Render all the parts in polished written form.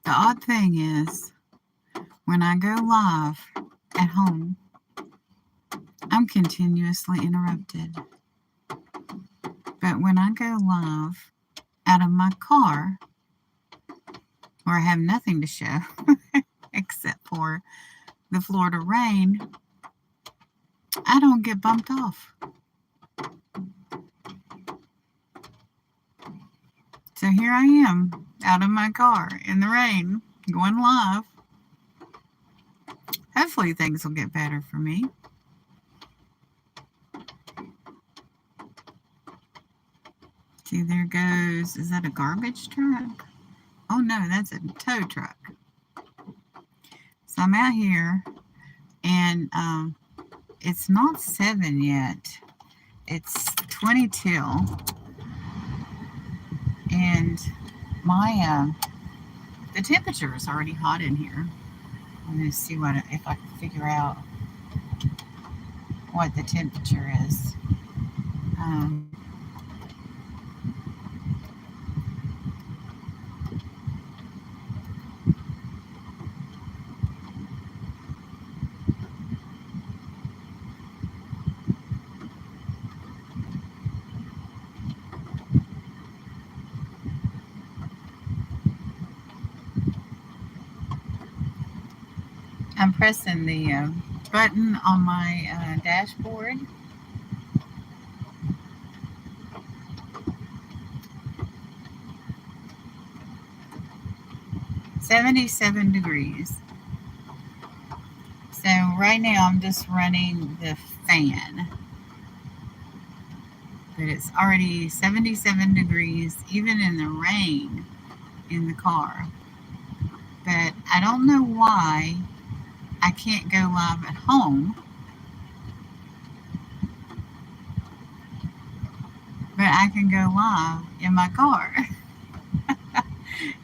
The odd thing is, when I go live at home, I'm continuously interrupted. But when I go live out of my car, where I have nothing to show except for the Florida rain, I don't get bumped off. So here I am out of my car in the rain, going live. Hopefully things will get better for me. See, there goes, is that a garbage truck? Oh no, that's a tow truck. So I'm out here and it's not 7 yet. It's 22. And my the temperature is already hot in here. I'm going to see if I can figure out what the temperature is. I'm pressing the button on my dashboard. $77 degrees. So right now I'm just running the fan. But it's already 77 degrees, even in the rain in the car. But I don't know why I can't go live at home. But I can go live in my car.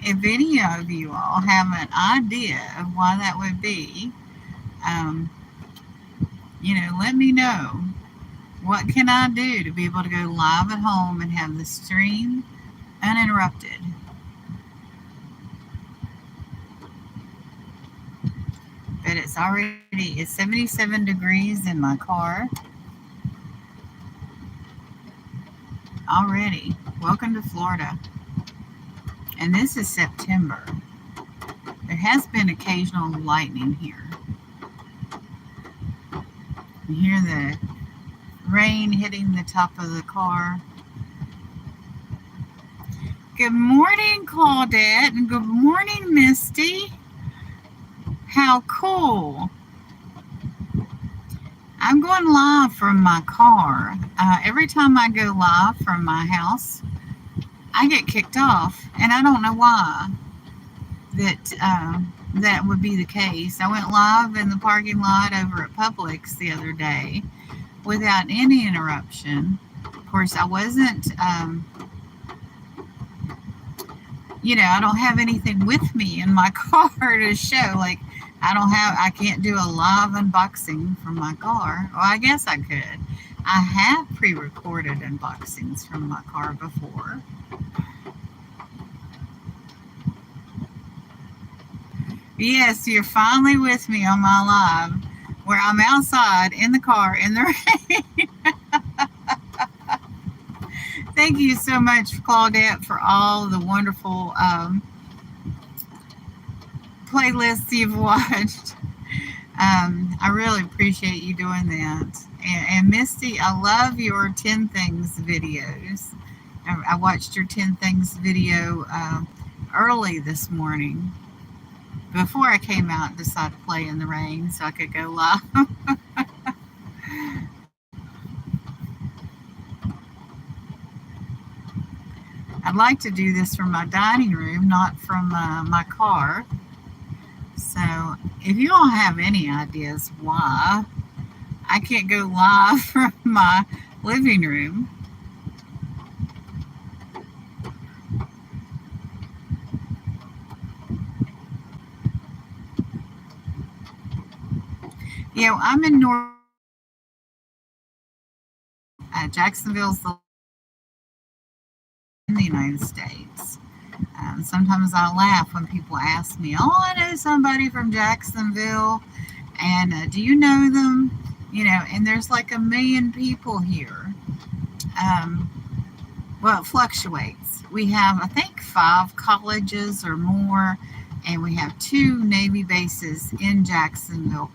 If any of you all have an idea of why that would be, let me know. What can I do to be able to go live at home and have the stream uninterrupted? But it's 77 degrees in my car. Already. Welcome to Florida. And this is September. There has been occasional lightning here. You hear the rain hitting the top of the car. Good morning, Claudette, and good morning, Misty. How cool. I'm going live from my car. Every time I go live from my house, I get kicked off, and I don't know why that would be the case. I went live in the parking lot over at Publix the other day without any interruption. Of course, I wasn't, I don't have anything with me in my car to show. Like, I can't do a live unboxing from my car. Well, I guess I could. I have pre-recorded unboxings from my car before. Yes, you're finally with me on my live where I'm outside in the car in the rain. Thank you so much, Claudette, for all the wonderful playlists you've watched. I really appreciate you doing that. And Misty, I love your 10 Things videos. I watched your 10 Things video early this morning before I came out and decided to play in the rain so I could go live. I'd like to do this from my dining room, not from my car. So if you all have any ideas why I can't go live from my living room, I'm in Jacksonville's in the United States. Sometimes I laugh when people ask me, "Oh, I know somebody from Jacksonville, and do you know them?" And there's like a million people here. Um, well, it fluctuates. We have, I think, 5 colleges or more, and we have 2 Navy bases in Jacksonville.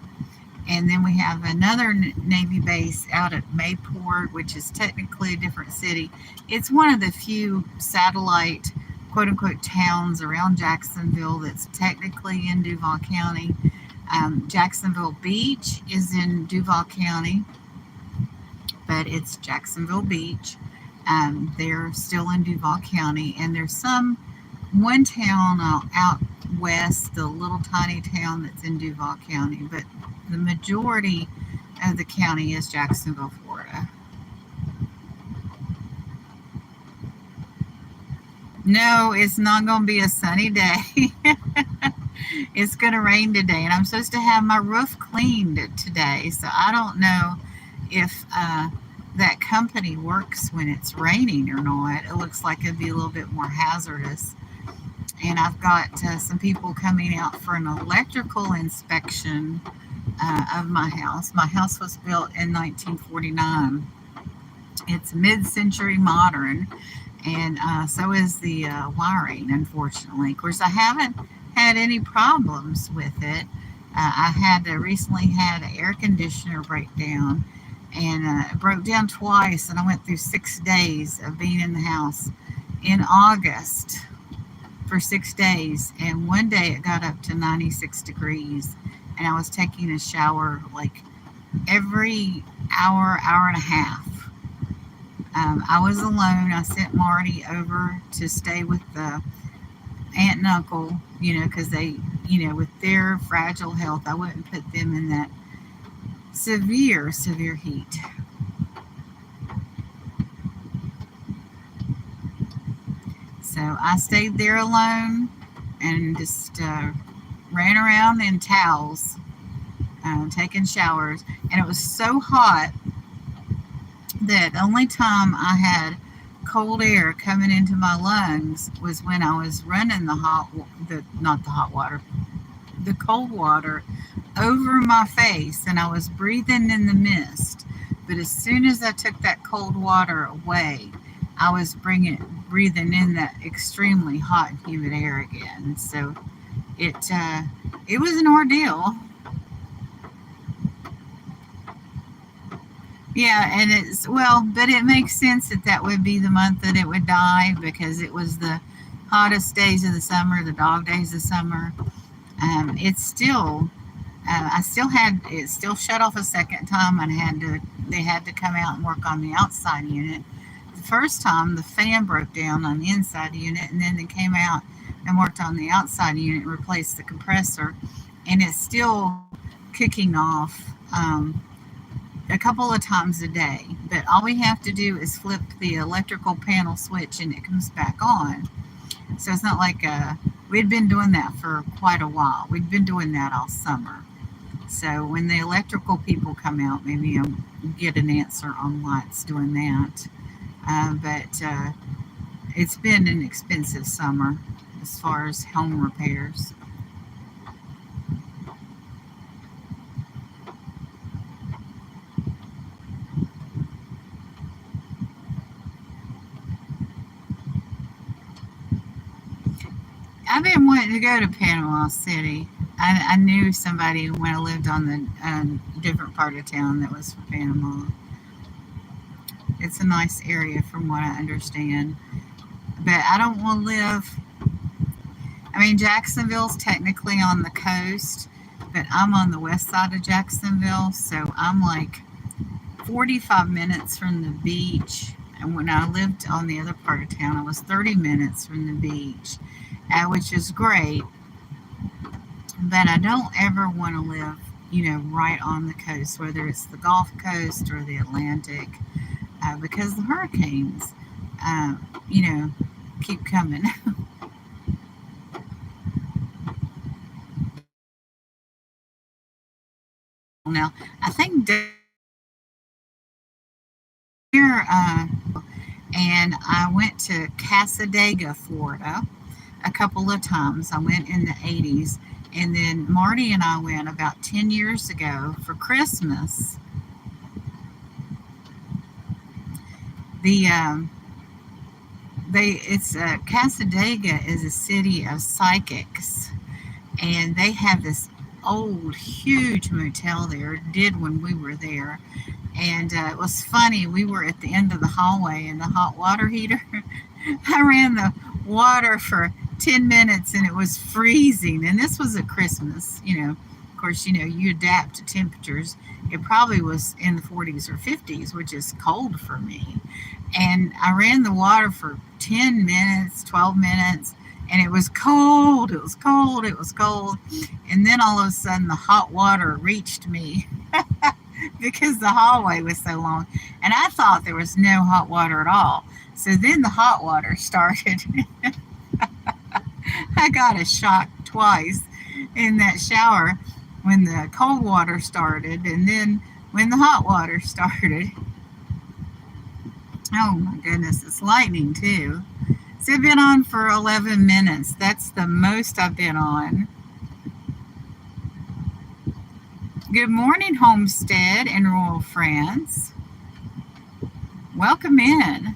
And then we have another Navy base out at Mayport, which is technically a different city. It's one of the few satellite, quote unquote, towns around Jacksonville that's technically in Duval County. Jacksonville Beach is in Duval County, but it's Jacksonville Beach. They're still in Duval County, and there's one town out west, the little tiny town that's in Duval County, but the majority of the county is Jacksonville, Florida. No, it's not going to be a sunny day. It's going to rain today, and I'm supposed to have my roof cleaned today, so I don't know if that company works when it's raining or not. It looks like it'd be a little bit more hazardous. And I've got some people coming out for an electrical inspection of my house. My house was built in 1949. It's mid-century modern, and so is the wiring, unfortunately. Of course, I haven't had any problems with it. I had recently had an air conditioner break down, and it broke down twice, and I went through 6 days of being in the house in August for 6 days, and one day it got up to 96 degrees, and I was taking a shower like every hour and a half. I was alone. I sent Marty over to stay with the aunt and uncle, because they, with their fragile health, I wouldn't put them in that severe heat. So I stayed there alone and just ran around in towels, taking showers. And it was so hot that the only time I had cold air coming into my lungs was when I was running the cold water over my face, and I was breathing in the mist. But as soon as I took that cold water away, I was breathing in that extremely hot and humid air again. So it was an ordeal. Yeah, and but it makes sense that would be the month that it would die, because it was the hottest days of the summer, the dog days of summer. It's still, it still shut off a second time, and they had to come out and work on the outside unit. The first time the fan broke down on the inside unit, and then they came out and worked on the outside unit and replaced the compressor, and it's still kicking off a couple of times a day. But all we have to do is flip the electrical panel switch and it comes back on. So it's not like we'd been doing that for quite a while. We'd been doing that all summer. So when the electrical people come out, maybe I'll get an answer on why it's doing that. But it's been an expensive summer as far as home repairs. I've been wanting to go to Panama City. I knew somebody when I lived on the different part of town that was from Panama. It's a nice area from what I understand. But I don't want to live. I mean, Jacksonville's technically on the coast, but I'm on the west side of Jacksonville, so I'm like 45 minutes from the beach. And when I lived on the other part of town, I was 30 minutes from the beach, which is great. But I don't ever want to live, right on the coast, whether it's the Gulf Coast or the Atlantic, because the hurricanes, keep coming. Now, I think here, and I went to Cassadaga, Florida, a couple of times. I went in the 80s. And then Marty and I went about 10 years ago for Christmas. The it's Cassadaga is a city of psychics, and they have this old huge motel there. Did when we were there, and it was funny. We were at the end of the hallway, and the hot water heater. I ran the water for 10 minutes, and it was freezing. And this was at Christmas. Of course, you adapt to temperatures. It probably was in the 40s or 50s, which is cold for me. And I ran the water for 10 minutes, 12 minutes, and it was cold. It was cold. It was cold. And then all of a sudden, the hot water reached me because the hallway was so long. And I thought there was no hot water at all. So then the hot water started. I got a shock twice in that shower when the cold water started and then when the hot water started. Oh my goodness, it's lightning too. So I've been on for 11 minutes. That's the most I've been on. Good morning, Homestead in Royal France. Welcome in.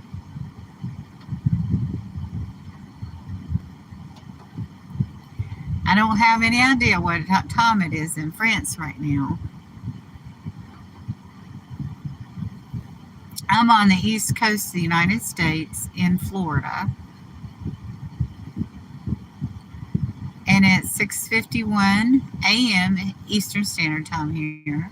I don't have any idea what time it is in France right now. I'm on the East Coast of the United States in Florida. And it's 6:51 a.m. Eastern Standard Time here.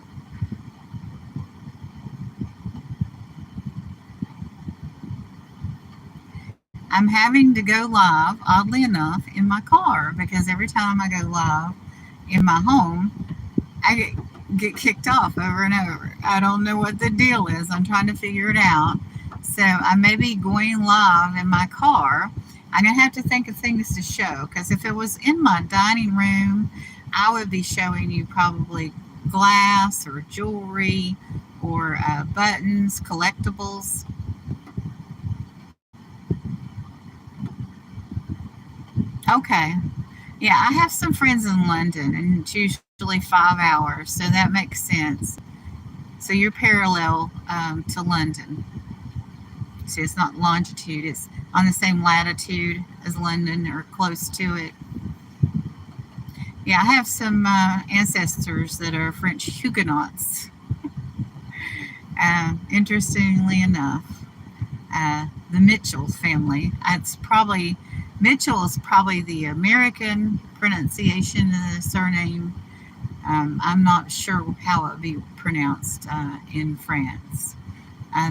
I'm having to go live, oddly enough, in my car because every time I go live in my home, I get kicked off over and over. I don't know what the deal is. I'm trying to figure it out. So I may be going live in my car. I'm going to have to think of things to show because if it was in my dining room, I would be showing you probably glass or jewelry or buttons, collectibles. Okay. Yeah, I have some friends in London, and it's usually 5 hours, so that makes sense. So you're parallel to London. So it's not longitude, it's on the same latitude as London or close to it. Yeah, I have some ancestors that are French Huguenots. Interestingly enough, the Mitchell family. Mitchell is probably the American pronunciation of the surname. I'm not sure how it would be pronounced in France.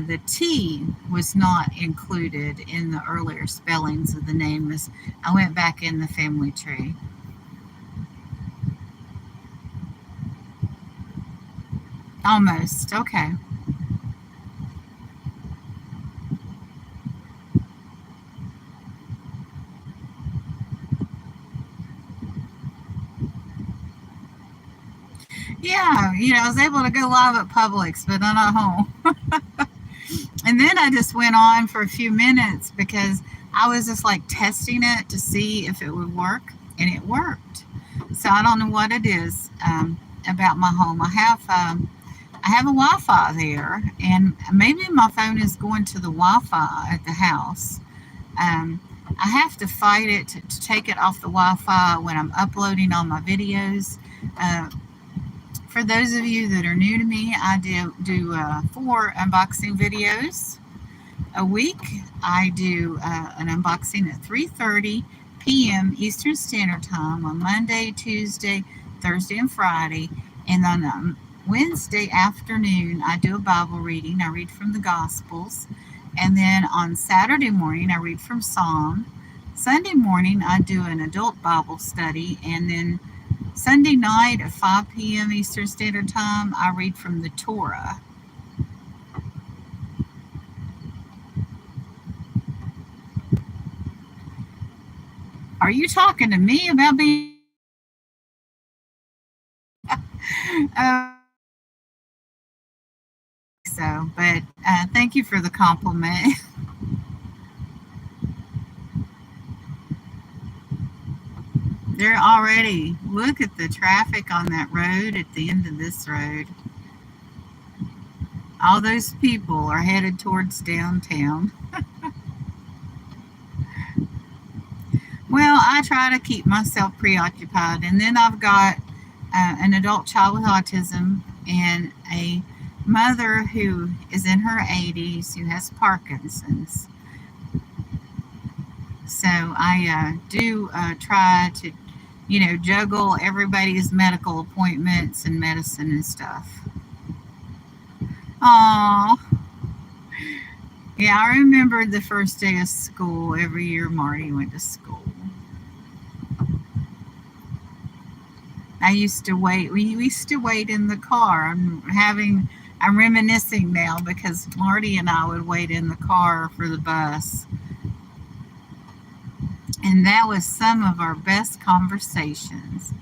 The T was not included in the earlier spellings of the name as I went back in the family tree. Almost, okay. Yeah, I was able to go live at Publix, but not at home. And then I just went on for a few minutes because I was just like testing it to see if it would work, and it worked. So I don't know what it is about my home. I have a Wi-Fi there, and maybe my phone is going to the Wi-Fi at the house. I have to fight it to take it off the Wi-Fi when I'm uploading all my videos. For those of you that are new to me, I do 4 unboxing videos a week. I do an unboxing at 3:30 p.m. Eastern Standard Time on Monday, Tuesday, Thursday, and Friday. And on Wednesday afternoon, I do a Bible reading. I read from the Gospels. And then on Saturday morning, I read from Psalm. Sunday morning, I do an adult Bible study. And then Sunday night at 5 p.m. Eastern Standard Time, I read from the Torah. Are you talking to me about being... but thank you for the compliment. They're already, look at the traffic on that road at the end of this road. All those people are headed towards downtown. Well, I try to keep myself preoccupied, and then I've got an adult child with autism and a mother who is in her 80s who has Parkinson's. So I do try to, juggle everybody's medical appointments and medicine and stuff. Oh, yeah, I remember the first day of school every year Marty went to school. I used to wait. We used to wait in the car. I'm reminiscing now because Marty and I would wait in the car for the bus. And that was some of our best conversations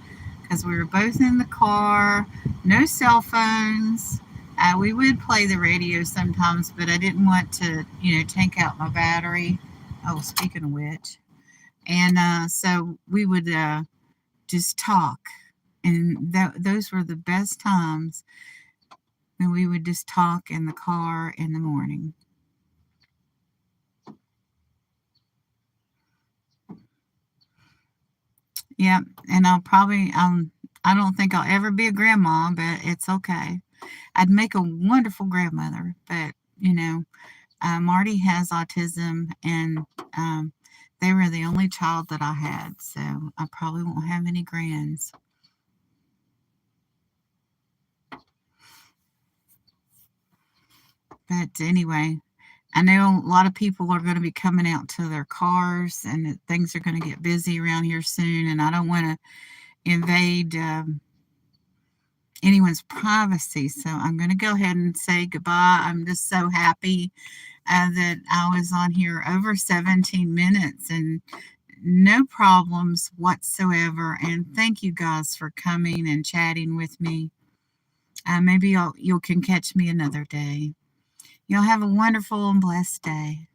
because we were both in the car, no cell phones. We would play the radio sometimes, but I didn't want to, take out my battery. Oh, speaking of which. And so we would just talk. And those were the best times when we would just talk in the car in the morning. Yep, and I don't think I'll ever be a grandma, but it's okay. I'd make a wonderful grandmother, but Marty has autism, and they were the only child that I had, so I probably won't have any grands. But anyway, I know a lot of people are going to be coming out to their cars, and things are going to get busy around here soon, and I don't want to invade anyone's privacy, so I'm going to go ahead and say goodbye. I'm just so happy that I was on here over 17 minutes and no problems whatsoever, and thank you guys for coming and chatting with me. Maybe you can catch me another day. Y'all have a wonderful and blessed day.